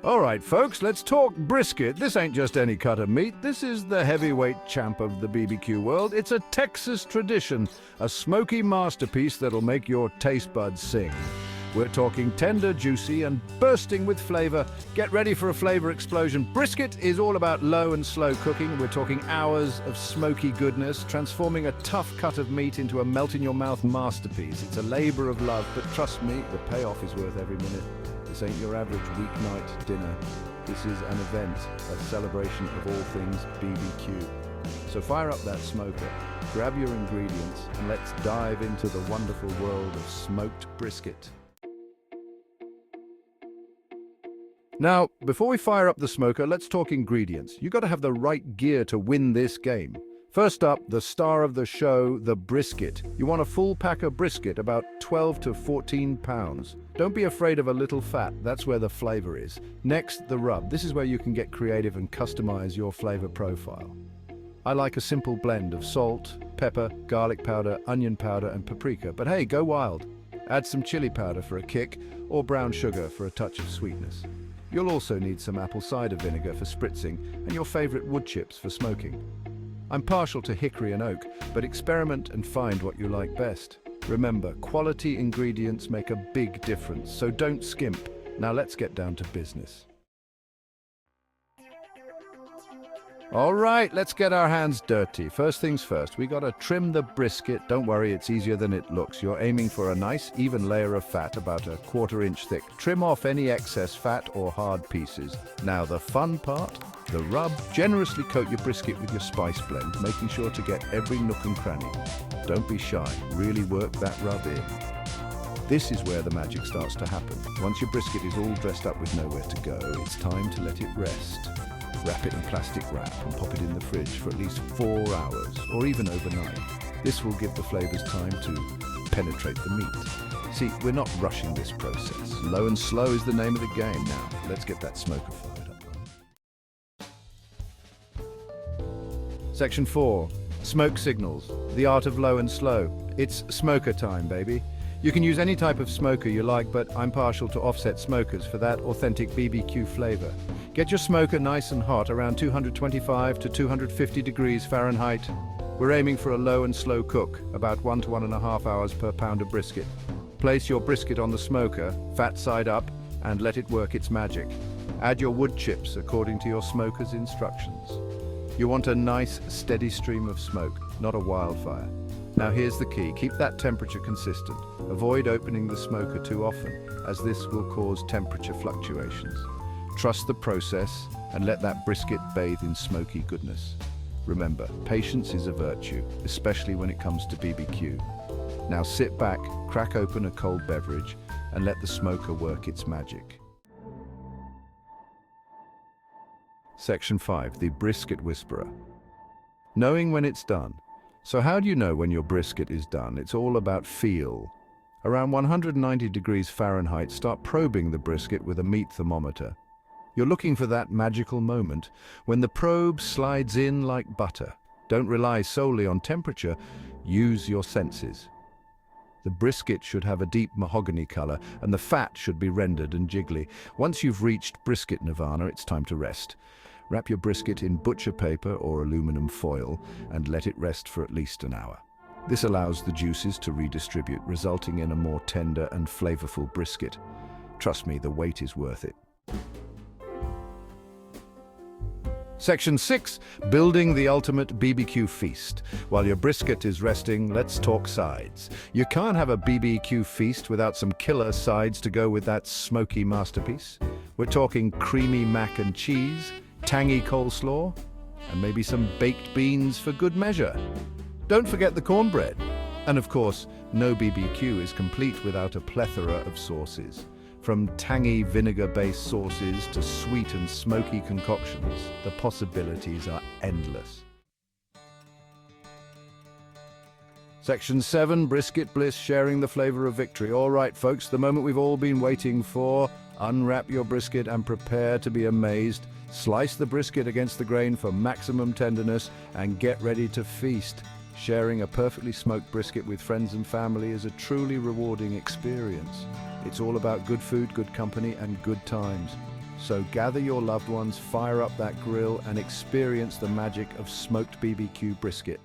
All right, folks, let's talk brisket. This ain't just any cut of meat. This is the heavyweight champ of the BBQ world. It's a Texas tradition, a smoky masterpiece that'll make your taste buds sing. We're talking tender, juicy, and bursting with flavor. Get ready for a flavor explosion. Brisket is all about low and slow cooking. We're talking hours of smoky goodness, transforming a tough cut of meat into a melt-in-your-mouth masterpiece. It's a labor of love, but trust me, the payoff is worth every minute. This ain't your average weeknight dinner. This is an event, a celebration of all things BBQ. So fire up that smoker, grab your ingredients, and let's dive into the wonderful world of smoked brisket. Now, before we fire up the smoker, let's talk ingredients. You got to have the right gear to win this game. First up, the star of the show, the brisket. You want a full pack of brisket, about 12 to 14 pounds. Don't be afraid of a little fat, that's where the flavor is. Next, the rub. This is where you can get creative and customize your flavor profile. I like a simple blend of salt, pepper, garlic powder, onion powder, and paprika. But hey, go wild. Add some chili powder for a kick, or brown sugar for a touch of sweetness. You'll also need some apple cider vinegar for spritzing, and your favorite wood chips for smoking. I'm partial to hickory and oak, but experiment and find what you like best. Remember, quality ingredients make a big difference, so don't skimp. Now let's get down to business. All right, let's get our hands dirty. First things first, we gotta trim the brisket. Don't worry, it's easier than it looks. You're aiming for a nice, even layer of fat, about a 1/4 inch thick. Trim off any excess fat or hard pieces. Now the fun part, the rub. Generously coat your brisket with your spice blend, making sure to get every nook and cranny. Don't be shy, really work that rub in. This is where the magic starts to happen. Once your brisket is all dressed up with nowhere to go, it's time to let it rest. Wrap it in plastic wrap and pop it in the fridge for at least 4 hours, or even overnight. This will give the flavors time to penetrate the meat. See, we're not rushing this process. Low and slow is the name of the game. Now, let's get that smoker fired up. Section 4. Smoke signals. The art of low and slow. It's smoker time, baby. You can use any type of smoker you like, but I'm partial to offset smokers for that authentic BBQ flavor. Get your smoker nice and hot, around 225 to 250 degrees Fahrenheit. We're aiming for a low and slow cook, about 1 to 1.5 hours per pound of brisket. Place your brisket on the smoker, fat side up, and let it work its magic. Add your wood chips according to your smoker's instructions. You want a nice, steady stream of smoke, not a wildfire. Now here's the key, keep that temperature consistent. Avoid opening the smoker too often, as this will cause temperature fluctuations. Trust the process and let that brisket bathe in smoky goodness. Remember, patience is a virtue, especially when it comes to BBQ. Now sit back, crack open a cold beverage, and let the smoker work its magic. Section 5, the brisket whisperer. Knowing when it's done. So how do you know when your brisket is done? It's all about feel. Around 190 degrees Fahrenheit, start probing the brisket with a meat thermometer. You're looking for that magical moment when the probe slides in like butter. Don't rely solely on temperature, use your senses. The brisket should have a deep mahogany color, and the fat should be rendered and jiggly. Once you've reached brisket nirvana, it's time to rest. Wrap your brisket in butcher paper or aluminum foil and let it rest for at least an hour. This allows the juices to redistribute, resulting in a more tender and flavorful brisket. Trust me, the wait is worth it. Section 6, building the ultimate BBQ feast. While your brisket is resting, let's talk sides. You can't have a BBQ feast without some killer sides to go with that smoky masterpiece. We're talking creamy mac and cheese, tangy coleslaw, and maybe some baked beans for good measure. Don't forget the cornbread. And of course, no BBQ is complete without a plethora of sauces. From tangy vinegar-based sauces to sweet and smoky concoctions, the possibilities are endless. Section 7, brisket bliss, sharing the flavor of victory. All right, folks, the moment we've all been waiting for. Unwrap your brisket and prepare to be amazed. Slice the brisket against the grain for maximum tenderness and get ready to feast. Sharing a perfectly smoked brisket with friends and family is a truly rewarding experience. It's all about good food, good company, and good times. So gather your loved ones, fire up that grill, and experience the magic of smoked BBQ brisket.